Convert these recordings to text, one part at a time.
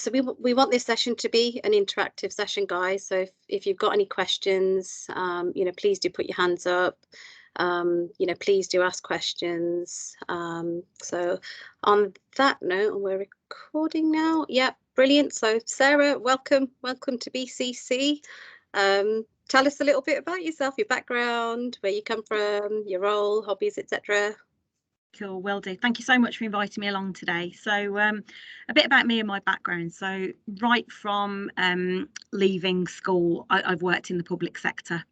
So we want this session to be an interactive session, guys. So if you've got any questions, please do put your hands up. Please do ask questions. So on that note, we're recording now. Yeah, brilliant. So Sarah, welcome to BCC. Tell us a little bit about yourself, your background, where you come from, your role, hobbies, etc. Cool, will do. Thank you so much for inviting me along today. So a bit about me and my background. So right from leaving school, I've worked in the public sector,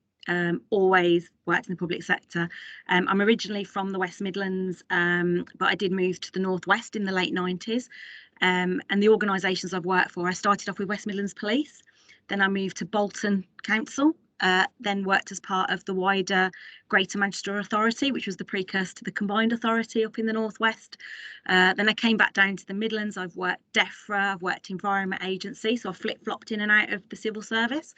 always worked in the public sector. I'm originally from the West Midlands, but I did move to the Northwest in the late 90s. And the organisations I've worked for, I started off with West Midlands Police, then I moved to Bolton Council, then worked as part of the wider Greater Manchester Authority, which was the precursor to the Combined Authority up in the Northwest. Then I came back down to the Midlands. I've worked DEFRA, I've worked Environment Agency, so I flip-flopped in and out of the civil service.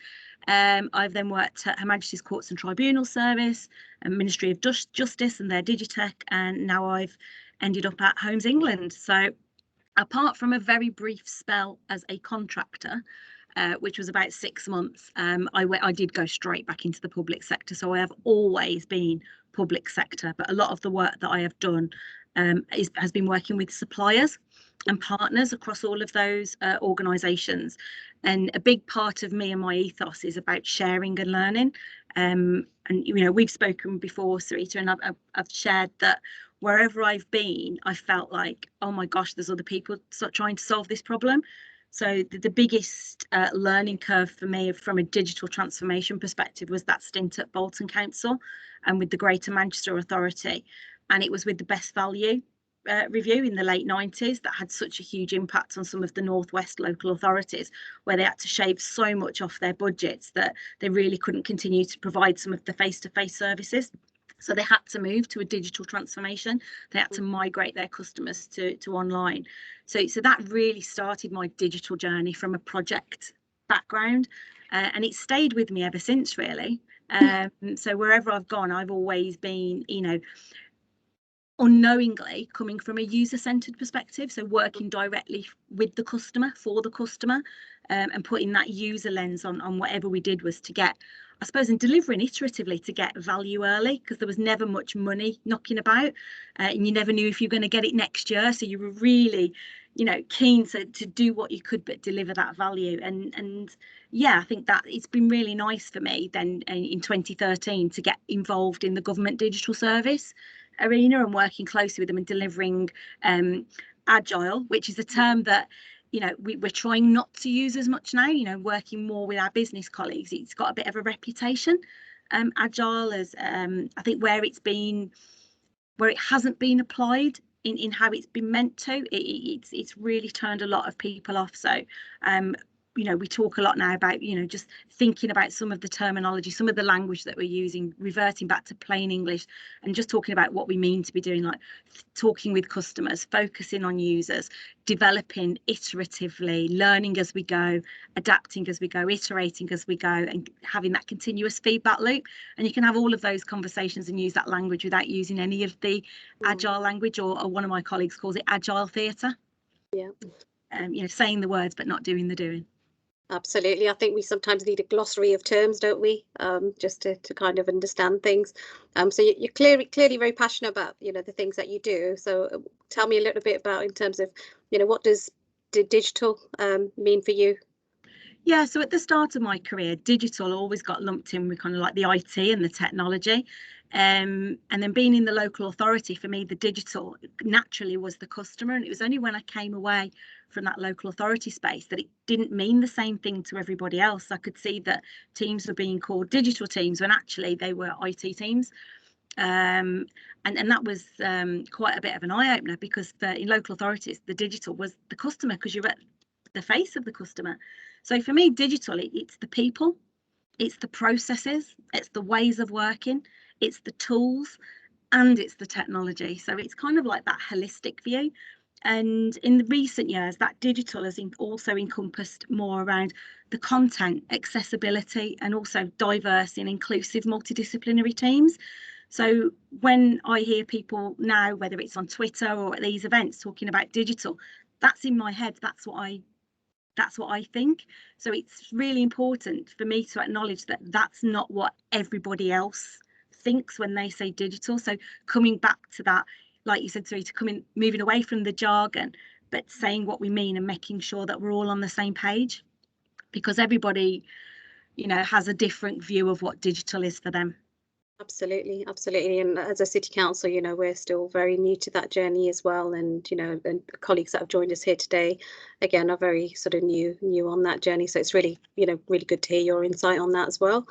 I've then worked at Her Majesty's Courts and Tribunal Service, and Ministry of Justice and their Digitech, and now I've ended up at Homes England. So apart from a very brief spell as a contractor, which was about 6 months, I did go straight back into the public sector. So I have always been public sector, but a lot of the work that I have done has been working with suppliers and partners across all of those organisations. And a big part of me and my ethos is about sharing and learning. And we've spoken before, Surita, and I've shared that wherever I've been, I felt like, oh my gosh, there's other people trying to solve this problem. So the biggest learning curve for me from a digital transformation perspective was that stint at Bolton Council and with the Greater Manchester Authority. And it was with the best value review in the late 90s that had such a huge impact on some of the Northwest local authorities, where they had to shave so much off their budgets that they really couldn't continue to provide some of the face-to-face services. So they had to move to a digital transformation. They had to migrate their customers to online. So that really started my digital journey from a project background, and it stayed with me ever since, really. So wherever I've gone, I've always been, unknowingly coming from a user-centered perspective, so working directly with the customer, for the customer, and putting that user lens on whatever we did was to get, I suppose, and delivering iteratively to get value early, because there was never much money knocking about, and you never knew if you were going to get it next year. So you were really, keen to do what you could, but deliver that value. And yeah, I think that it's been really nice for me then in 2013 to get involved in the government digital service arena and working closely with them and delivering agile, which is a term that we're trying not to use as much now, working more with our business colleagues. It's got a bit of a reputation, agile, as I think where it hasn't been applied in how it's been meant to, it's really turned a lot of people off. So we talk a lot now about just thinking about some of the terminology, some of the language that we're using, reverting back to plain English, and just talking about what we mean to be doing, like talking with customers, focusing on users, developing iteratively, learning as we go, adapting as we go, iterating as we go, and having that continuous feedback loop. And you can have all of those conversations and use that language without using any of the agile language, or one of my colleagues calls it agile theatre. Yeah. Saying the words but not doing the doing. Absolutely. I think we sometimes need a glossary of terms, don't we? Just to kind of understand things. So you're clearly very passionate about, the things that you do. So tell me a little bit about, in terms of, what does digital mean for you? Yeah, so at the start of my career, digital always got lumped in with kind of like the IT and the technology. And then being in the local authority, for me, the digital naturally was the customer. And it was only when I came away from that local authority space that it didn't mean the same thing to everybody else. I could see that teams were being called digital teams when actually they were IT teams. And that was quite a bit of an eye-opener, because in local authorities, the digital was the customer, because you're at the face of the customer. So for me, digital, it's the people, it's the processes, it's the ways of working, it's the tools, and it's the technology. So it's kind of like that holistic view. And in the recent years, that digital has also encompassed more around the content, accessibility, and also diverse and inclusive multidisciplinary teams. So when I hear people now, whether it's on Twitter or at these events, talking about digital, that's in my head. That's what I That's what I think. So it's really important for me to acknowledge that that's not what everybody else thinks when they say digital. So coming back to that, like you said, Sarita, moving away from the jargon, but saying what we mean and making sure that we're all on the same page, because everybody, you know, has a different view of what digital is for them. Absolutely, absolutely. And as a city council, you know, we're still very new to that journey as well. And, you know, and the colleagues that have joined us here today, again, are very sort of new on that journey. So it's really, you know, really good to hear your insight on that as well.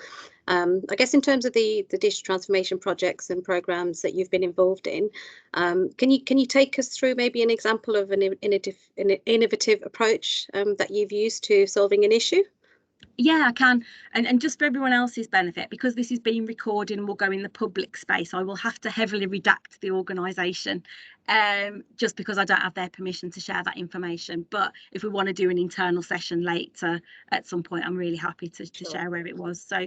I guess in terms of the digital transformation projects and programs that you've been involved in, can you take us through maybe an example of an innovative approach that you've used to solving an issue? Yeah, I can. And just for everyone else's benefit, because this is being recorded and will go in the public space, I will have to heavily redact the organisation, just because I don't have their permission to share that information. But if we want to do an internal session later at some point, I'm really happy to share where it was. So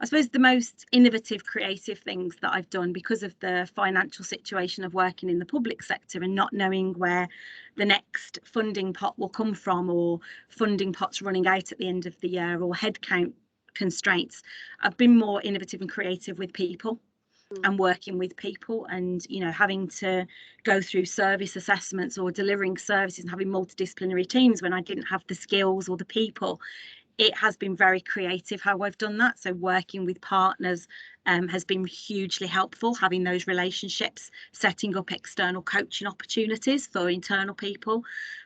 I suppose the most innovative, creative things that I've done, because of the financial situation of working in the public sector and not knowing where the next funding pot will come from, or funding pots running out at the end of the year, or headcount constraints, I've been more innovative and creative with people and working with people, and, you know, having to go through service assessments or delivering services and having multidisciplinary teams when I didn't have the skills or the people. It has been very creative how I've done that. So working with partners has been hugely helpful, having those relationships, setting up external coaching opportunities for internal people.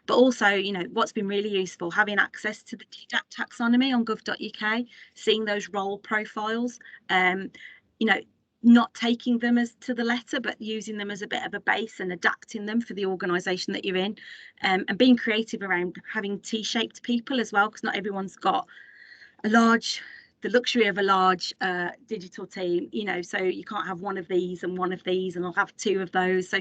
But also, you know, what's been really useful, having access to the TDAP taxonomy on gov.uk, seeing those role profiles, you know, not taking them as to the letter, but using them as a bit of a base and adapting them for the organisation that you're in, and being creative around having T-shaped people as well, because not everyone's got the luxury of a large digital team, you know, so you can't have one of these and I'll have two of those. So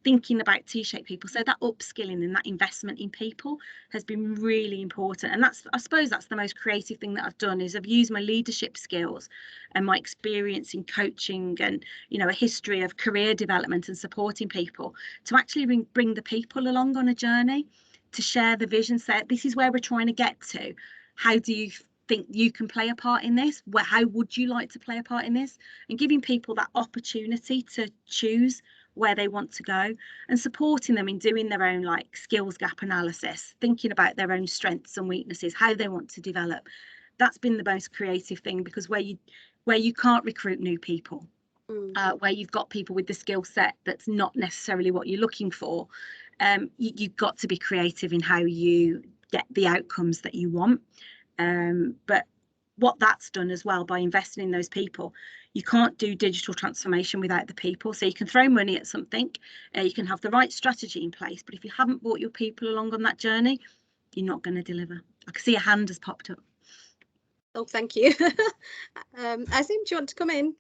thinking about T-shaped people, so that upskilling and that investment in people has been really important. And I suppose that's the most creative thing that I've done, is I've used my leadership skills and my experience in coaching and, you know, a history of career development and supporting people to actually bring the people along on a journey, to share the vision, say this is where we're trying to get to. How do you think you can play a part in this? How would you like to play a part in this? And giving people that opportunity to choose where they want to go, and supporting them in doing their own like skills gap analysis, thinking about their own strengths and weaknesses, how they want to develop. That's been the most creative thing, because where you can't recruit new people, where you've got people with the skill set that's not necessarily what you're looking for, you've got to be creative in how you get the outcomes that you want. But what that's done as well, by investing in those people, you can't do digital transformation without the people. So you can throw money at something, you can have the right strategy in place, but if you haven't brought your people along on that journey, you're not going to deliver. I can see a hand has popped up. Oh, thank you. Azim, do you want to come in?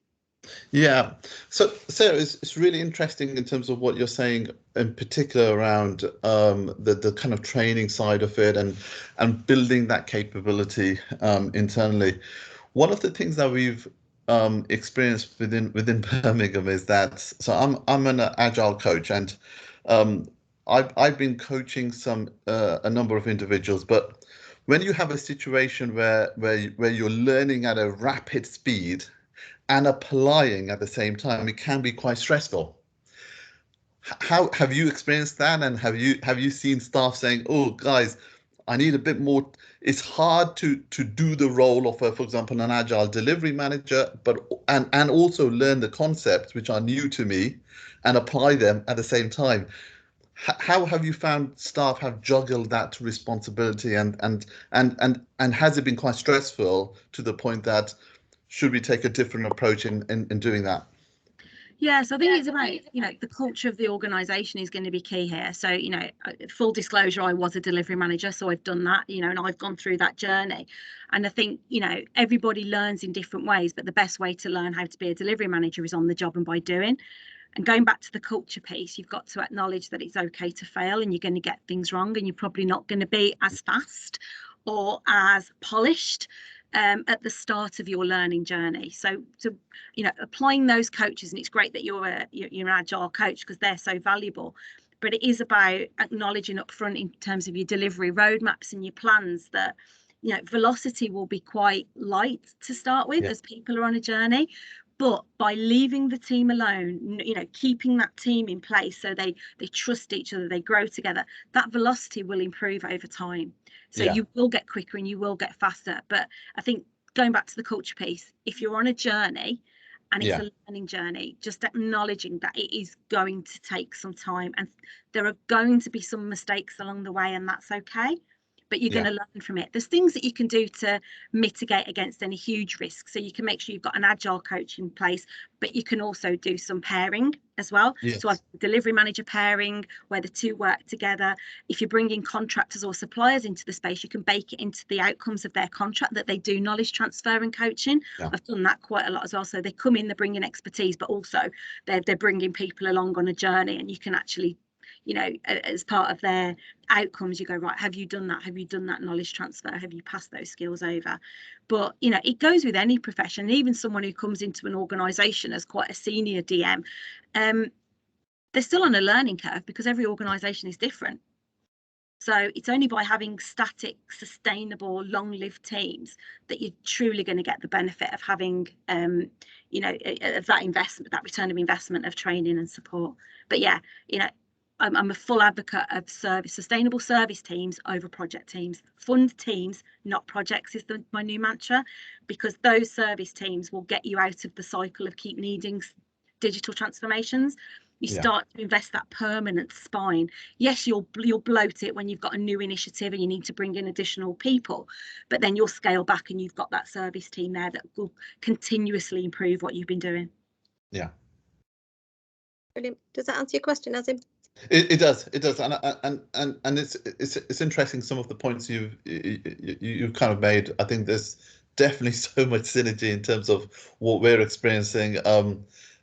Yeah, so Sarah, it's really interesting in terms of what you're saying, in particular around the kind of training side of it, and building that capability internally. One of the things that we've experienced within Birmingham is that, so I'm an agile coach, and I've been coaching a number of individuals, but when you have a situation where you're learning at a rapid speed and applying at the same time, it can be quite stressful. How have you experienced that, and have you seen staff saying, "Oh, guys, I need a bit more"? It's hard to do the role of, for example, an agile delivery manager, but and also learn the concepts which are new to me, and apply them at the same time. How have you found staff have juggled that responsibility, and has it been quite stressful to the point that should we take a different approach in doing that? Yes, I think it's about, you know, the culture of the organisation is going to be key here. So, you know, full disclosure, I was a delivery manager, so I've done that, you know, and I've gone through that journey. And I think, you know, everybody learns in different ways, but the best way to learn how to be a delivery manager is on the job and by doing. And going back to the culture piece, you've got to acknowledge that it's okay to fail, and you're going to get things wrong, and you're probably not going to be as fast or as polished at the start of your learning journey. So you know, applying those coaches, and it's great that you're an agile coach, because they're so valuable, but it is about acknowledging up front in terms of your delivery roadmaps and your plans that, you know, velocity will be quite light to start with as people are on a journey. But by leaving the team alone, you know, keeping that team in place so they trust each other, they grow together, that velocity will improve over time. So you will get quicker and you will get faster. But I think going back to the culture piece, if you're on a journey and it's a learning journey, just acknowledging that it is going to take some time and there are going to be some mistakes along the way, and that's okay. But you're going to learn from it. There's things that you can do to mitigate against any huge risks. So you can make sure you've got an agile coach in place, but you can also do some pairing as well. So I've delivery manager pairing where the two work together. If you're bringing contractors or suppliers into the space, you can bake it into the outcomes of their contract that they do knowledge transfer and coaching. I've done that quite a lot as well. So they come in, they're bringing expertise, but also they're bringing people along on a journey, and you can actually, you know, as part of their outcomes, you go, right, have you done that? Have you done that knowledge transfer? Have you passed those skills over? But, you know, it goes with any profession, even someone who comes into an organisation as quite a senior DM, they're still on a learning curve because every organisation is different. So it's only by having static, sustainable, long-lived teams that you're truly going to get the benefit of having, you know, of that investment, that return of investment of training and support. But yeah, you know, I'm a full advocate of sustainable service teams over project teams. Fund teams, not projects, is my new mantra, because those service teams will get you out of the cycle of keep needing digital transformations. You start to invest that permanent spine. Yes, you'll bloat it when you've got a new initiative and you need to bring in additional people, but then you'll scale back and you've got that service team there that will continuously improve what you've been doing. Yeah. Brilliant. Does that answer your question, Azim? It does, and it's interesting some of the points you've kind of made. I think there's definitely so much synergy in terms of what we're experiencing.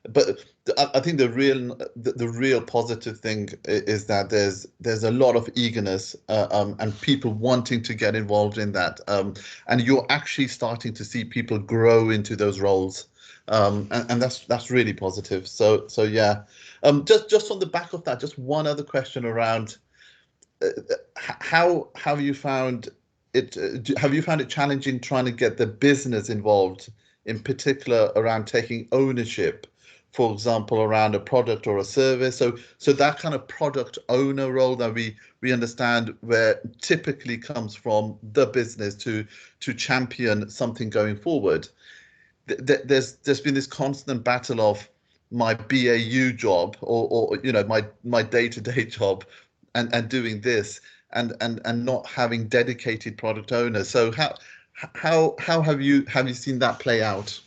But I think the real positive thing is that there's a lot of eagerness and people wanting to get involved in that, and you're actually starting to see people grow into those roles. And that's really positive. So yeah, just on the back of that, just one other question around how have you found it? Have you found it challenging trying to get the business involved, in particular around taking ownership, for example, around a product or a service? So that kind of product owner role that we understand where typically comes from the business to champion something going forward. There's been this constant battle of my BAU job or you know, my day-to-day job and doing this and not having dedicated product owners. So how have you seen that play out?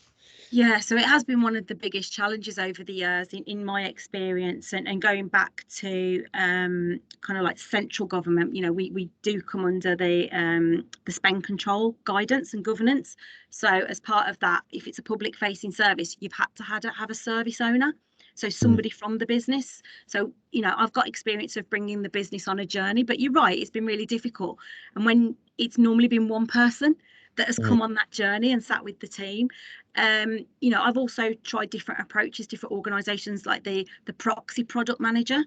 Yeah, so it has been one of the biggest challenges over the years in my experience, and going back to kind of like central government. You know, we do come under the spend control guidance and governance. So as part of that, if it's a public facing service, you've had to have a service owner. So somebody from the business. So, you know, I've got experience of bringing the business on a journey, but you're right, it's been really difficult. And when it's normally been one person that has come on that journey and sat with the team. You know, I've also tried different approaches, different organisations like the proxy product manager.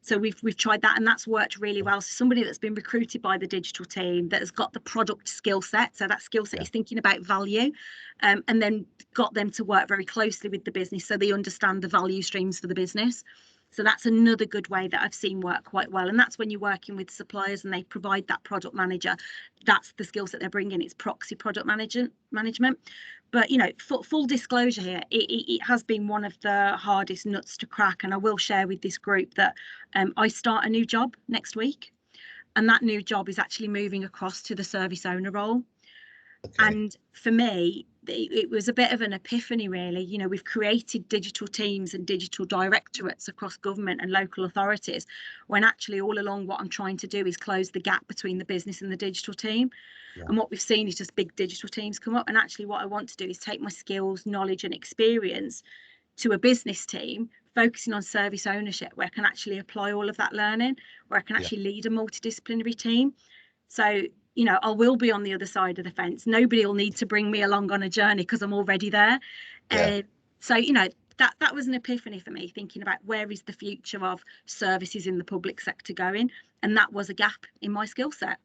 So we've tried that, and that's worked really well. So somebody that's been recruited by the digital team that has got the product skill set. So that skill set is thinking about value, and then got them to work very closely with the business so they understand the value streams for the business. So that's another good way that I've seen work quite well. And that's when you're working with suppliers and they provide that product manager. That's the skills that they're bringing. It's proxy product management. But, you know, full disclosure here, it has been one of the hardest nuts to crack. And I will share with this group that I start a new job next week. And that new job is actually moving across to the service owner role. Okay. And for me, it was a bit of an epiphany, really. You know, we've created digital teams and digital directorates across government and local authorities, when actually all along what I'm trying to do is close the gap between the business and the digital team. Yeah. And what we've seen is just big digital teams come up. And actually what I want to do is take my skills, knowledge and experience to a business team, focusing on service ownership, where I can actually apply all of that learning, where I can actually lead a multidisciplinary team. So, you know, I will be on the other side of the fence. Nobody will need to bring me along on a journey because I'm already there. So, you know, that was an epiphany for me, thinking about where is the future of services in the public sector going, and that was a gap in my skill set.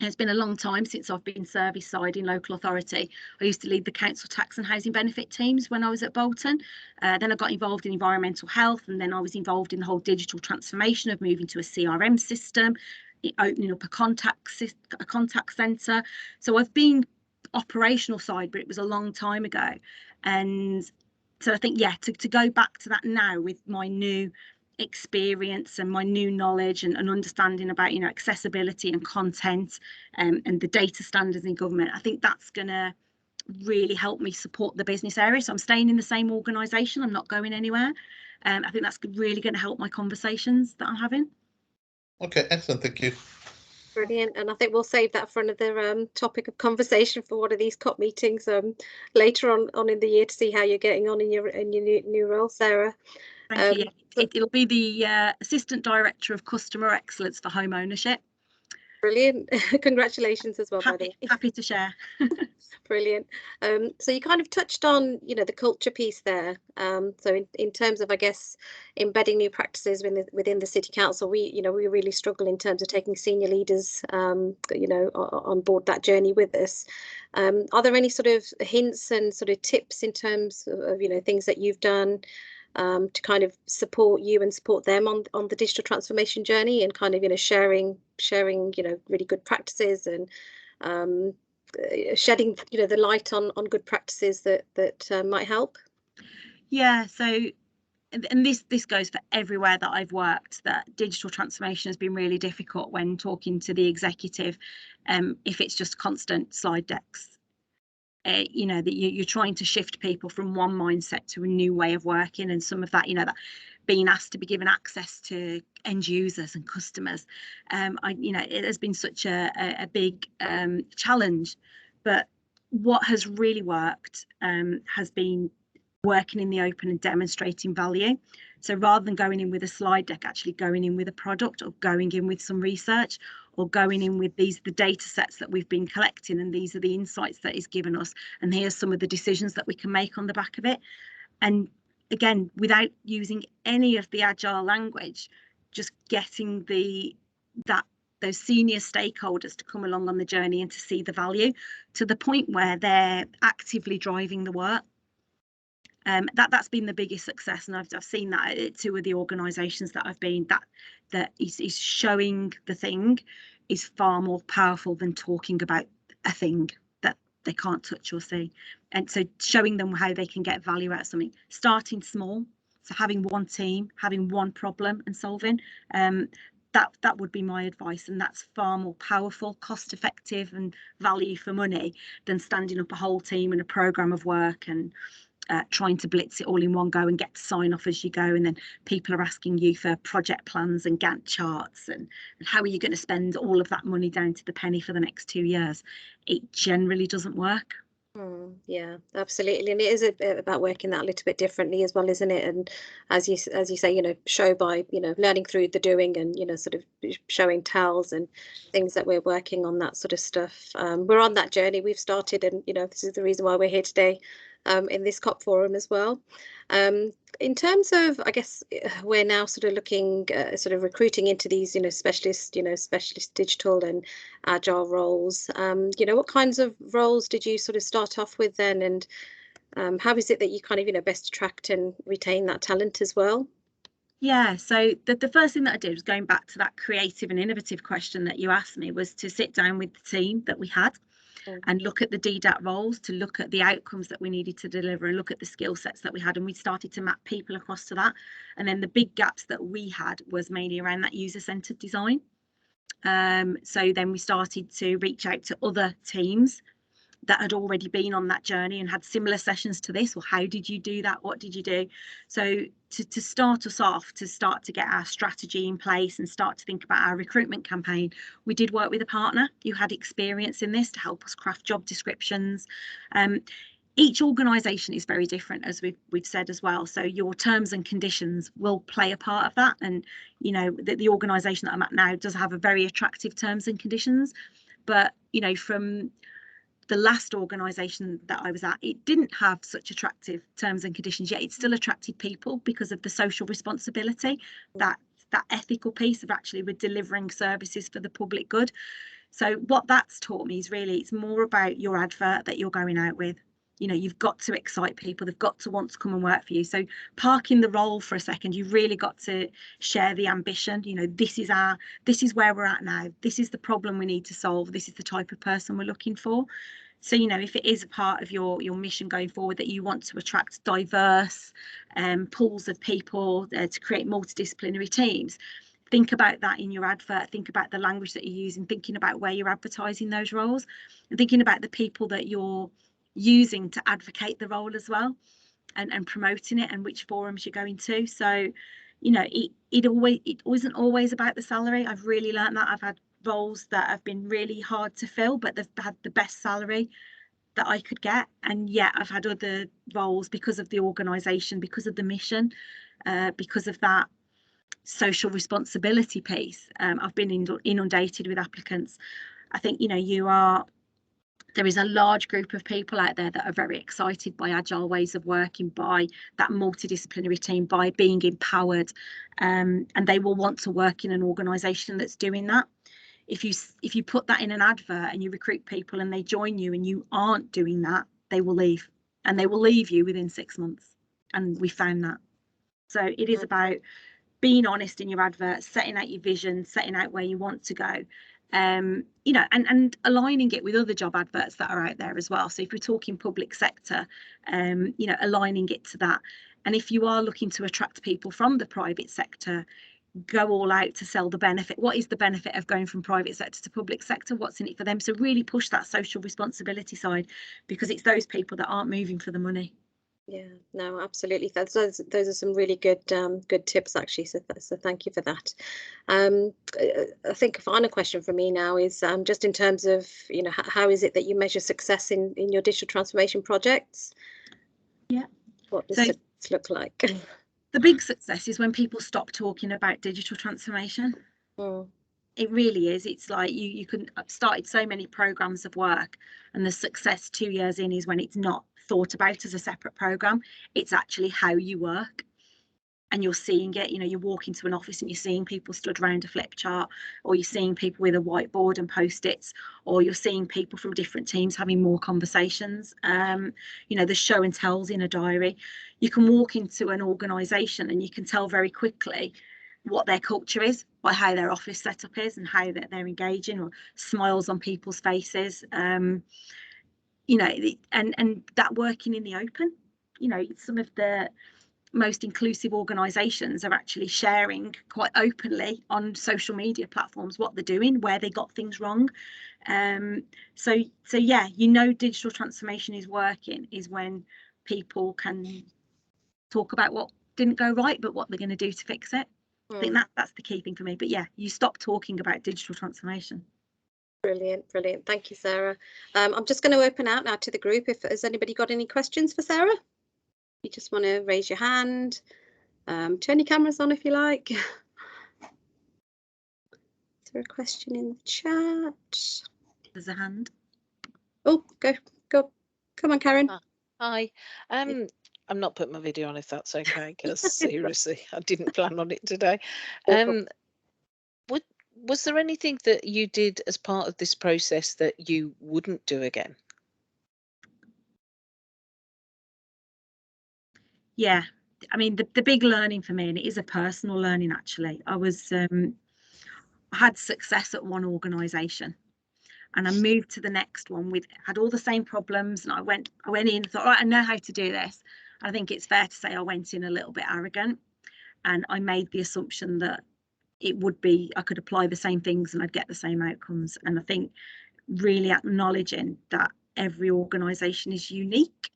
And it's been a long time since I've been service side in local authority. I used to lead the council tax and housing benefit teams when I was at Bolton. Then I got involved in environmental health, and then I was involved in the whole digital transformation of moving to a CRM system, opening up a contact centre. So I've been operational side, but it was a long time ago. And so I think, yeah, to go back to that now with my new experience and my new knowledge and understanding about, you know, accessibility and content, and the data standards in government, I think that's going to really help me support the business area. So I'm staying in the same organisation, I'm not going anywhere. I think that's really going to help my conversations that I'm having. Okay, excellent, thank you. Brilliant, and I think we'll save that for another topic of conversation for one of these COP meetings later on in the year, to see how you're getting on in your new role, Sarah. Thank you. It'll be the Assistant Director of Customer Excellence for Home Ownership. Brilliant. Congratulations as well. Happy to share. Brilliant. So you kind of touched on, you know, the culture piece there. So in terms of, I guess, embedding new practices within the City Council, we really struggle in terms of taking senior leaders, you know, on board that journey with us. Are there any sort of hints and sort of tips in terms of, you know, things that you've done to kind of support you and support them on the digital transformation journey, and kind of, you know, sharing, you know, really good practices, and shedding, you know, the light on good practices that might help? Yeah, so, and this goes for everywhere that I've worked, that digital transformation has been really difficult when talking to the executive, if it's just constant slide decks. You know, that you're trying to shift people from one mindset to a new way of working, and some of that, you know, that being asked to be given access to end users and customers, you know, it has been such a big challenge. But what has really worked has been working in the open and demonstrating value. So rather than going in with a slide deck, actually going in with a product, or going in with some research, or going in with the data sets that we've been collecting, and these are the insights that is given us, and here's some of the decisions that we can make on the back of it. And again, without using any of the agile language, just getting those senior stakeholders to come along on the journey and to see the value to the point where they're actively driving the work. That's been the biggest success, and I've seen that at two of the organisations that I've been, that is showing the thing is far more powerful than talking about a thing that they can't touch or see. And so showing them how they can get value out of something, starting small, so having one team, having one problem and solving, that would be my advice, and that's far more powerful, cost effective and value for money than standing up a whole team and a programme of work and trying to blitz it all in one go and get to sign off as you go, and then people are asking you for project plans and Gantt charts, and how are you going to spend all of that money down to the penny for the next 2 years. It generally doesn't work. Yeah, absolutely, and it is about working that a little bit differently as well, isn't it? And as you say, you know, show by, you know, learning through the doing, and, you know, sort of showing tells and things that we're working on, that sort of stuff. We're on that journey, we've started, and, you know, this is the reason why we're here today in this COP forum as well. In terms of, I guess, we're now sort of looking, sort of recruiting into these, you know, specialist digital and agile roles. You know, what kinds of roles did you sort of start off with then, and how is it that you kind of, you know, best attract and retain that talent as well? Yeah, so the first thing that I did was, going back to that creative and innovative question that you asked me, was to sit down with the team that we had and look at the DDAT roles, to look at the outcomes that we needed to deliver, and look at the skill sets that we had, and we started to map people across to that. And then the big gaps that we had was mainly around that user-centered design. So then we started to reach out to other teams that had already been on that journey and had similar sessions to this. Well, how did you do that? What did you do? So to start us off, to start to get our strategy in place and start to think about our recruitment campaign, we did work with a partner who had experience in this to help us craft job descriptions. Each organisation is very different, as we've said as well. So your terms and conditions will play a part of that. And, you know, the organisation that I'm at now does have a very attractive terms and conditions. But, you know, from the last organisation that I was at, it didn't have such attractive terms and conditions, yet it still attracted people because of the social responsibility, that ethical piece of actually we're delivering services for the public good. So what that's taught me is really it's more about your advert that you're going out with. You know, you've got to excite people, they've got to want to come and work for you. So parking the role for a second, you've really got to share the ambition. You know, this is where we're at now, this is the problem we need to solve, this is the type of person we're looking for. So, you know, if it is a part of your mission going forward that you want to attract diverse pools of people to create multidisciplinary teams, think about that in your advert, think about the language that you're using, thinking about where you're advertising those roles, and thinking about the people that you're using to advocate the role as well, and promoting it, and which forums you're going to. So, you know, it wasn't always about the salary. I've really learned that. I've had roles that have been really hard to fill, but they've had the best salary that I could get, and yet I've had other roles because of the organisation, because of the mission, because of that social responsibility piece. I've been inundated with applicants. I think, you know, there is a large group of people out there that are very excited by agile ways of working, by that multidisciplinary team, by being empowered, and they will want to work in an organisation that's doing that. If you put that in an advert and you recruit people and they join you and you aren't doing that, they will leave, and they will leave you within 6 months. And we found that. So it is about being honest in your advert, setting out your vision, setting out where you want to go. You know, and aligning it with other job adverts that are out there as well. So if we're talking public sector, you know, aligning it to that. And if you are looking to attract people from the private sector, go all out to sell the benefit. What is the benefit of going from private sector to public sector? What's in it for them? So really push that social responsibility side, because it's those people that aren't moving for the money. Yeah, no, absolutely. Those are some really good tips, actually. So thank you for that. I think a final question for me now is just in terms of, you know, how is it that you measure success in your digital transformation projects? Yeah. What does success look like? The big success is when people stop talking about digital transformation. It really is. It's like you can have started so many programs of work, and the success 2 years in is when it's not thought about as a separate program. It's actually how you work, and you're seeing it. You know, you walk into an office and you're seeing people stood around a flip chart, or you're seeing people with a whiteboard and post-its, or you're seeing people from different teams having more conversations. You know, the show and tells in a diary. You can walk into an organisation and you can tell very quickly what their culture is by how their office setup is and how they're engaging, or smiles on people's faces. You know, and that working in the open. You know, some of the most inclusive organisations are actually sharing quite openly on social media platforms what they're doing, where they got things wrong. So yeah, you know, digital transformation is working is when people can talk about what didn't go right, but what they're going to do to fix it. I think that's the key thing for me. But yeah, you stop talking about digital transformation. Brilliant. Thank you, Sarah. I'm just going to open out now to the group. If has anybody got any questions for Sarah? You just want to raise your hand, turn your cameras on if you like. Is there a question in the chat? There's a hand. Oh, go. Come on, Karen. Hi. I'm not putting my video on if that's okay, because seriously, I didn't plan on it today. Was there anything that you did as part of this process that you wouldn't do again? Yeah, I mean, the big learning for me, and it is a personal learning actually, I had success at one organisation, and I moved to the next one had all the same problems, and I went in and thought, right, I know how to do this. I think it's fair to say I went in a little bit arrogant, and I made the assumption that I could apply the same things and I'd get the same outcomes. And I think really acknowledging that every organisation is unique,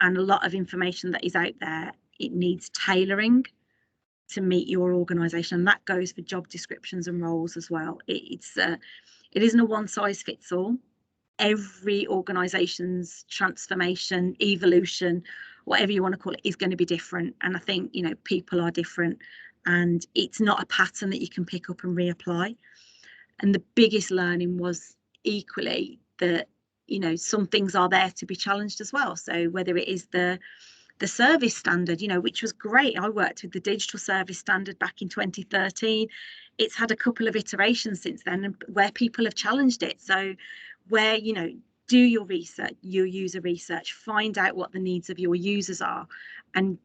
and a lot of information that is out there, it needs tailoring to meet your organisation, and that goes for job descriptions and roles as well. It isn't a one size fits all. Every organisation's transformation, evolution, whatever you want to call it, is going to be different. And I think, you know, people are different, and it's not a pattern that you can pick up and reapply. And the biggest learning was equally that, you know, some things are there to be challenged as well. So whether it is the service standard, you know, which was great. I worked with the digital service standard back in 2013. It's had a couple of iterations since then where people have challenged it. So where, you know, do your research, your user research, find out what the needs of your users are, and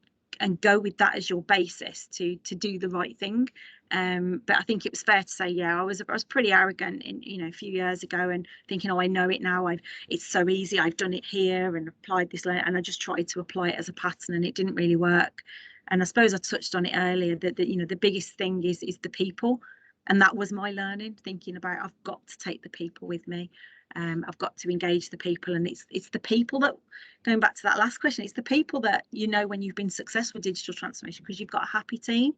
go with that as your basis to do the right thing. But I think it was fair to say, yeah, I was pretty arrogant in, you know, a few years ago, and thinking, oh, I know it now. It's so easy. I've done it here and applied this, and I just tried to apply it as a pattern, and it didn't really work. And I suppose I touched on it earlier that you know, the biggest thing is the people, and that was my learning. Thinking about, I've got to take the people with me. I've got to engage the people, and it's the people that, going back to that last question, it's the people that, you know, when you've been successful with digital transformation, because you've got a happy team.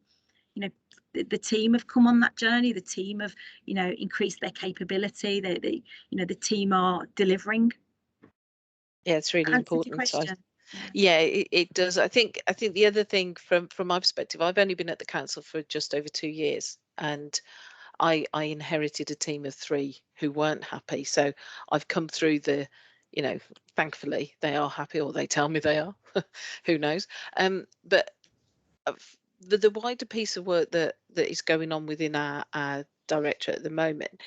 You know, the team have come on that journey. The team have, you know, increased their capability. They you know, the team are delivering. Yeah, it's really important. Yeah, it does. I think the other thing from my perspective, I've only been at the council for just over 2 years, and I inherited a team of 3 who weren't happy. So I've come through the, you know, thankfully they are happy, or they tell me they are. Who knows? But the wider piece of work that is going on within our directorate at the moment,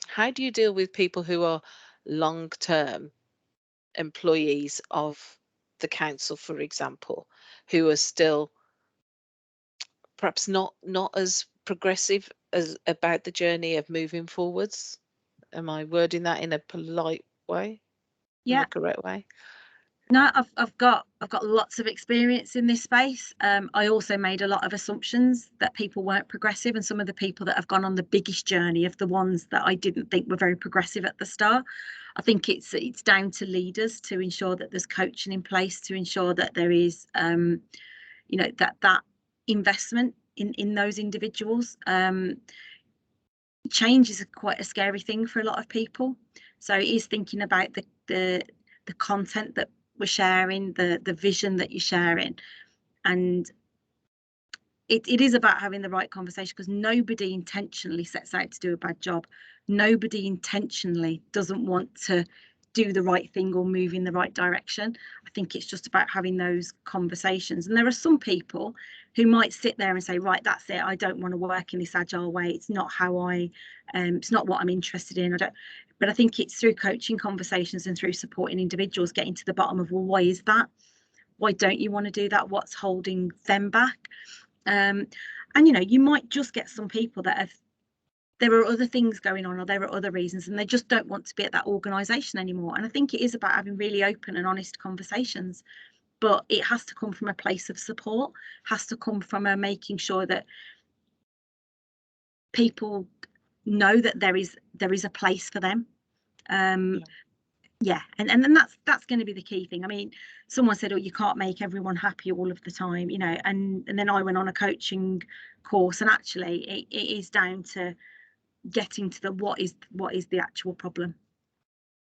how do you deal with people who are long-term employees of the council, for example, who are still perhaps not as progressive as about the journey of moving forwards? Am I wording that in a polite way? Yeah, in the correct way? No, I've got lots of experience in this space. I also made a lot of assumptions that people weren't progressive, and some of the people that have gone on the biggest journey of the ones that I didn't think were very progressive at the start. I think it's down to leaders to ensure that there's coaching in place, to ensure that there is you know, that investment in those individuals. Change is quite a scary thing for a lot of people, so it is thinking about the content that we're sharing, the vision that you're sharing, and it is about having the right conversation, because nobody intentionally sets out to do a bad job. Nobody intentionally doesn't want to do the right thing or move in the right direction. I think it's just about having those conversations. And there are some people who might sit there and say, right, that's it, I don't want to work in this agile way, it's not how it's not what I'm interested in. But I think it's through coaching conversations and through supporting individuals getting to the bottom of, well, why is that? Why don't you want to do that? What's holding them back? And you know, you might just get some people that there are other things going on, or there are other reasons, and they just don't want to be at that organisation anymore. And I think it is about having really open and honest conversations, but it has to come from a place of support, has to come from a making sure that people know that there is a place for them. Yeah, and then that's going to be the key thing. I mean, someone said, oh, you can't make everyone happy all of the time, you know, and then I went on a coaching course, and actually it is down to getting to the what is the actual problem.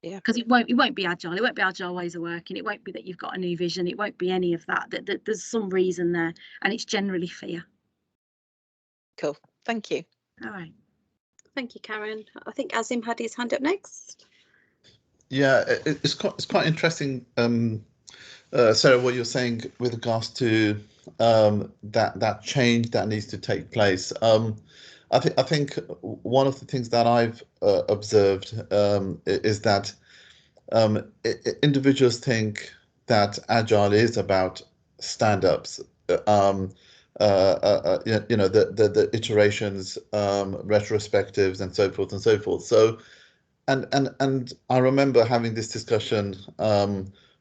Yeah, because it won't be agile. It won't be agile ways of working. It won't be that you've got a new vision. It won't be any of that. That there's some reason there, and it's generally fear. Cool, thank you. All right, thank you, Karen. I think Azim had his hand up next. Yeah, it's quite interesting, Sarah, what you're saying with regards to that change that needs to take place. I think one of the things that I've observed is that individuals think that agile is about stand-ups, you know, the iterations, retrospectives, and so forth and so forth. So. And I remember having this discussion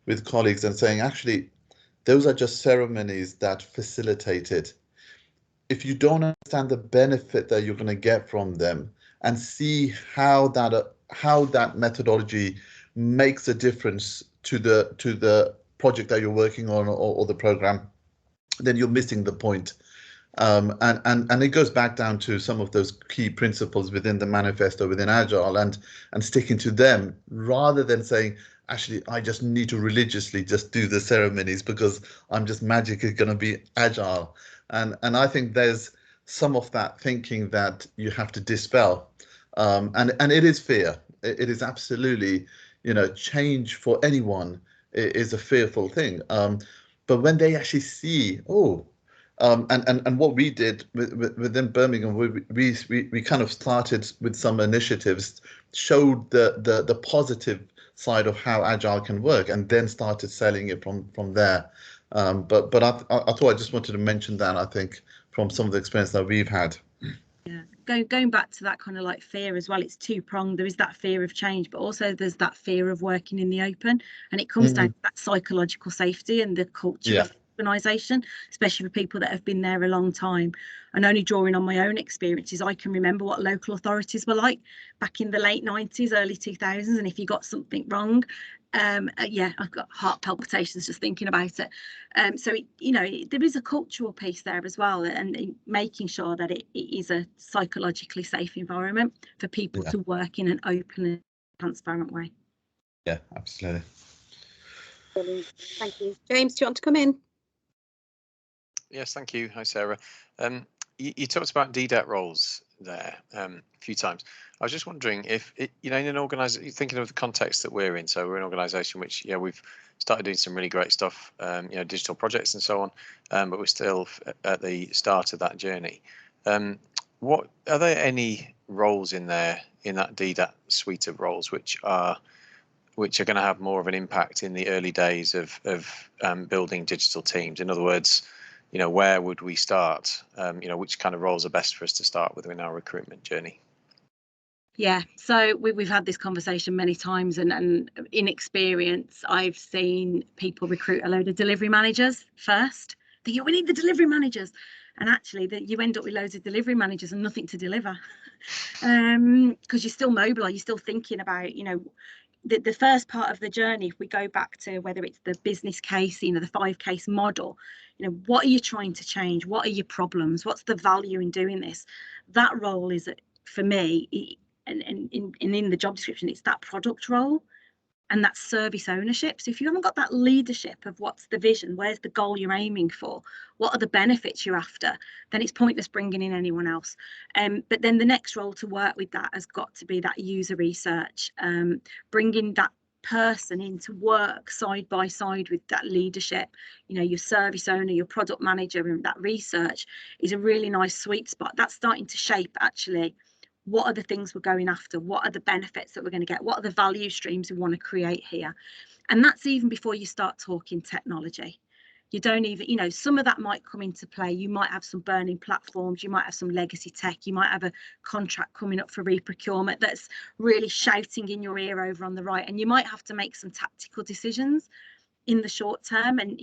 with colleagues and saying, actually, those are just ceremonies that facilitate it. If you don't understand the benefit that you're going to get from them and see how that methodology makes a difference to the project that you're working on, or the program, then you're missing the point. And it goes back down to some of those key principles within the manifesto within Agile, and sticking to them, rather than saying, actually, I just need to religiously just do the ceremonies because I'm just magically going to be Agile. And I think there's some of that thinking that you have to dispel. And it is fear. It is absolutely, change for anyone is a fearful thing. But when they actually see, and what we did within Birmingham, we kind of started with some initiatives, showed the positive side of how agile can work, and then started selling it from there. But I thought I just wanted to mention that, I think, from some of the experience that we've had. Yeah, going back to that kind of like fear as well, it's two-pronged. There is that fear of change, but also there's that fear of working in the open, and it comes down to that psychological safety and the culture of the organisation, especially for people that have been there a long time. And only drawing on my own experiences, I can remember what local authorities were like back in the late 90s, early 2000s, and if you got something wrong, yeah, I've got heart palpitations just thinking about it. So there is a cultural piece there as well, and making sure that it is a psychologically safe environment for people to work in an open and transparent way. Yeah, absolutely. Brilliant. Thank you. James, do you want to come in? Yes, thank you. Hi, Sarah. You talked about DDAT roles there a few times. I was just wondering if, in an organisation, thinking of the context that we're in, so we're an organisation which, we've started doing some really great stuff, digital projects and so on, but we're still at the start of that journey. What are there any roles in there, in that DDAT suite of roles, which are going to have more of an impact in the early days of building digital teams? In other words, where would we start? Which kind of roles are best for us to start with in our recruitment journey? Yeah, so we've had this conversation many times, and in experience, I've seen people recruit a load of delivery managers first. We need the delivery managers, and actually you end up with loads of delivery managers and nothing to deliver, because you're still mobile, you're still thinking about, the first part of the journey. If we go back to whether it's the business case, the 5-case model, what are you trying to change? What are your problems? What's the value in doing this? That role is, for me, and in the job description, it's that product role and that service ownership. So if you haven't got that leadership of what's the vision, where's the goal you're aiming for, what are the benefits you're after, then it's pointless bringing in anyone else. But then the next role to work with that has got to be that user research, bringing that person into work side by side with that leadership. Your service owner, your product manager, and that research is a really nice sweet spot. That's starting to shape, actually, what are the things we're going after? What are the benefits that we're going to get? What are the value streams we want to create here? And that's even before you start talking technology. You don't even, some of that might come into play. You might have some burning platforms. You might have some legacy tech. You might have a contract coming up for reprocurement that's really shouting in your ear over on the right. And you might have to make some tactical decisions in the short term and,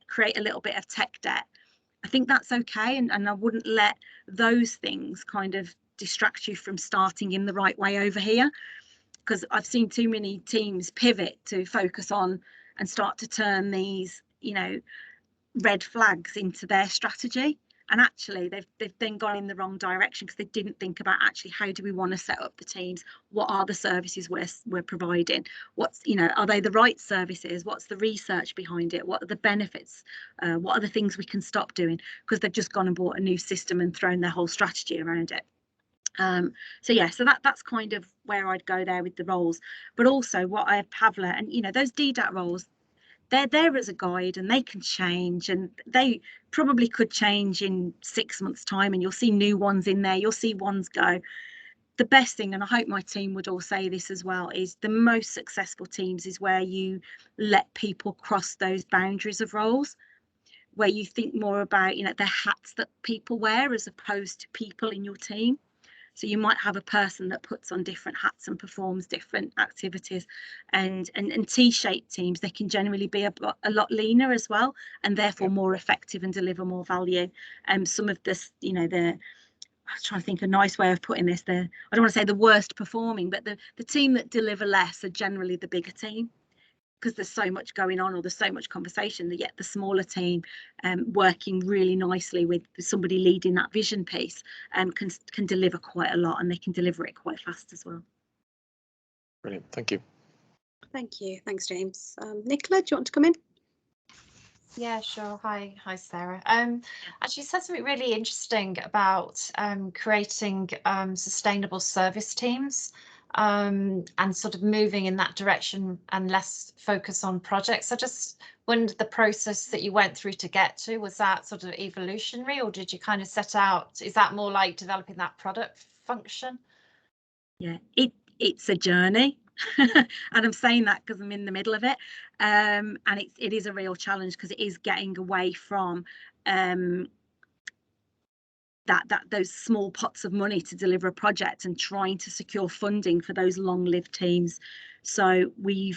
create a little bit of tech debt. I think that's okay. And I wouldn't let those things kind of distract you from starting in the right way over here, because I've seen too many teams pivot to focus on and start to turn these red flags into their strategy, and actually they've then gone in the wrong direction because they didn't think about actually how do we want to set up the teams, what are the services we're providing, what's are they the right services, what's the research behind it, what are the benefits, what are the things we can stop doing, because they've just gone and bought a new system and thrown their whole strategy around it. So that's kind of where I'd go there with the roles. But also what I have Pavla, and those DDAT roles, they're there as a guide, and they can change, and they probably could change in 6 months' time, and you'll see new ones in there, you'll see ones go. The best thing, and I hope my team would all say this as well, is the most successful teams is where you let people cross those boundaries of roles, where you think more about the hats that people wear as opposed to people in your team. So you might have a person that puts on different hats and performs different activities, and T-shaped teams, they can generally be a lot leaner as well, and therefore more effective and deliver more value. Some of this, I was trying to think a nice way of putting this, I don't want to say the worst performing, but the team that deliver less are generally the bigger team, because there's so much going on, or there's so much conversation, that yet the smaller team working really nicely with somebody leading that vision piece can deliver quite a lot, and they can deliver it quite fast as well. Brilliant, thank you. Thank you. Thanks, James. Nicola, do you want to come in? Yeah, sure. Hi, Sarah. Actually, you said something really interesting about creating sustainable service teams and sort of moving in that direction and less focus on projects. I just wondered the process that you went through to get to, was that sort of evolutionary, or did you kind of set out, is that more like developing that product function? Yeah, it's a journey. And I'm saying that because I'm in the middle of it, and it is a real challenge, because it is getting away from those small pots of money to deliver a project and trying to secure funding for those long-lived teams. So we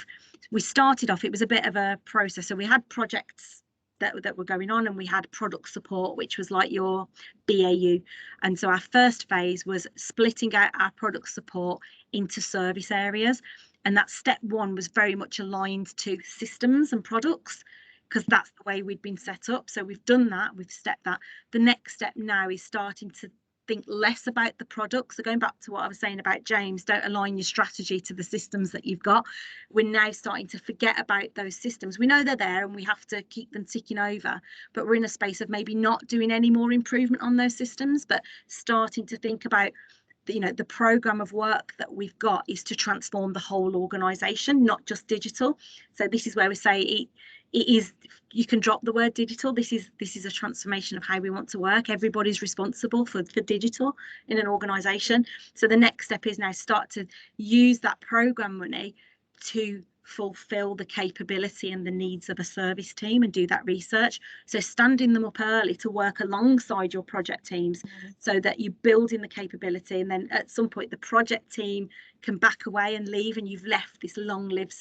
started off, it was a bit of a process. So we had projects that were going on, and we had product support, which was like your BAU. And so our first phase was splitting out our product support into service areas, and that step one was very much aligned to systems and products, because that's the way we'd been set up. So we've done that, we've stepped that. The next step now is starting to think less about the products. So going back to what I was saying about James, don't align your strategy to the systems that you've got. We're now starting to forget about those systems. We know they're there and we have to keep them ticking over, but we're in a space of maybe not doing any more improvement on those systems, but starting to think about the program of work that we've got is to transform the whole organization, not just digital. So this is where we say it is, you can drop the word digital. This is a transformation of how we want to work. Everybody's responsible for digital in an organization. So the next step is now start to use that program money to fulfill the capability and the needs of a service team and do that research. So standing them up early to work alongside your project teams, so that you're building the capability, and then at some point the project team can back away and leave, and you've left this long-lived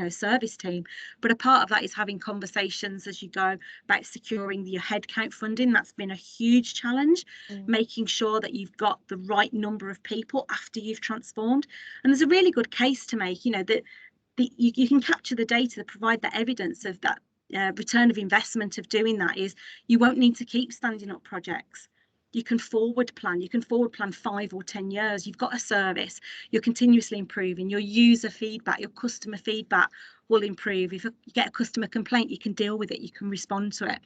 service team. But a part of that is having conversations as you go about securing your headcount funding. That's been a huge challenge, making sure that you've got the right number of people after you've transformed. And there's a really good case to make, that you can capture the data to provide that evidence of that return of investment of doing that. Is you won't need to keep standing up projects. You can forward plan 5 or 10 years. You've got a service, you're continuously improving. Your user feedback, your customer feedback will improve. If you get a customer complaint, you can deal with it, you can respond to it.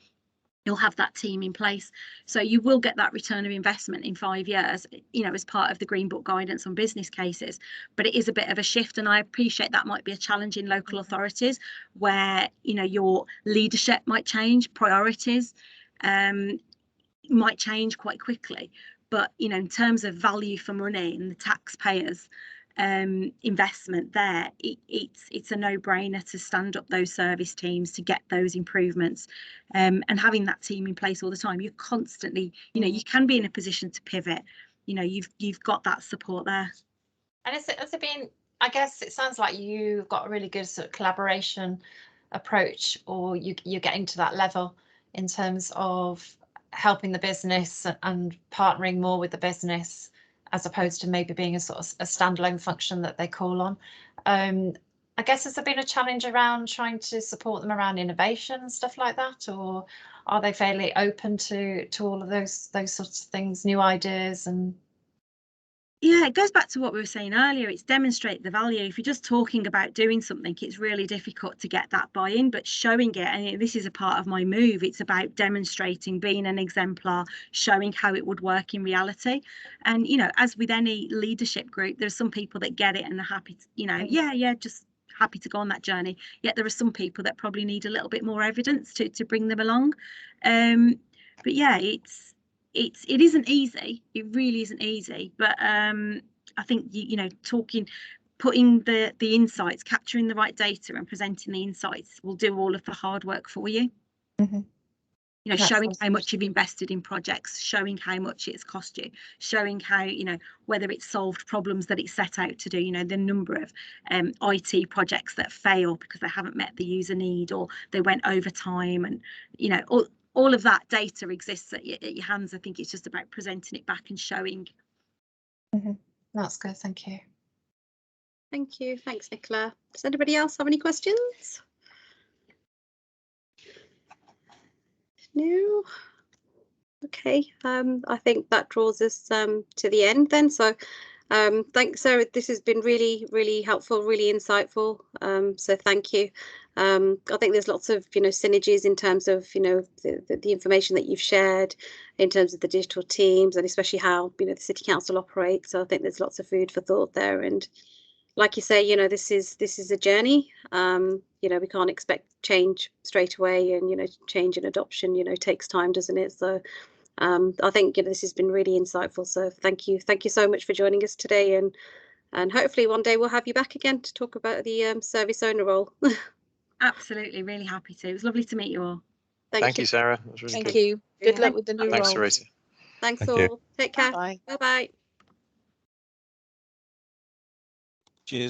You'll have that team in place, so you will get that return of investment in 5 years, as part of the Green Book guidance on business cases. But it is a bit of a shift, and I appreciate that might be a challenge in local authorities where your leadership might change, priorities might change quite quickly. But in terms of value for money and the taxpayers investment there, it's a no-brainer to stand up those service teams to get those improvements, and having that team in place all the time. You're constantly, you can be in a position to pivot. You've got that support there. And has it been, I guess it sounds like you've got a really good sort of collaboration approach, or you're getting to that level in terms of helping the business and partnering more with the business, as opposed to maybe being a sort of a standalone function that they call on. I guess, has there been a challenge around trying to support them around innovation and stuff like that, or are they fairly open to all of those sorts of things, new ideas? And yeah, it goes back to what we were saying earlier. It's demonstrate the value. If you're just talking about doing something, it's really difficult to get that buy-in, but showing it, and this is a part of my move, it's about demonstrating, being an exemplar, showing how it would work in reality. And as with any leadership group, there's some people that get it and are happy to, just happy to go on that journey. Yet there are some people that probably need a little bit more evidence to bring them along. But yeah, it isn't easy. It really isn't easy. But I think putting the insights, capturing the right data and presenting the insights will do all of the hard work for you. Showing how much you've invested in projects, showing how much it's cost you, showing how, whether it's solved problems that it's set out to do, the number of IT projects that fail because they haven't met the user need, or they went over time, and all of that data exists at your hands. I think it's just about presenting it back and showing. That's good. Thank you. Thank you. Thanks, Nicola. Does anybody else have any questions? No. Okay. I think that draws us to the end then. So Thanks, Sarah. This has been really, really helpful, really insightful. So thank you. I think there's lots of, synergies in terms of, the information that you've shared in terms of the digital teams, and especially how, the City Council operates. So I think there's lots of food for thought there. And like you say, this is a journey. We can't expect change straight away, and, change and adoption, takes time, doesn't it? So I think this has been really insightful. So thank you so much for joining us today, and hopefully one day we'll have you back again to talk about the service owner role. Absolutely, really happy to. It was lovely to meet you all. Thank you, Sarah. That was really Thank good. you. Good luck with the new role. Thanks, Sarita. Thanks all. Take care. Bye. Bye bye.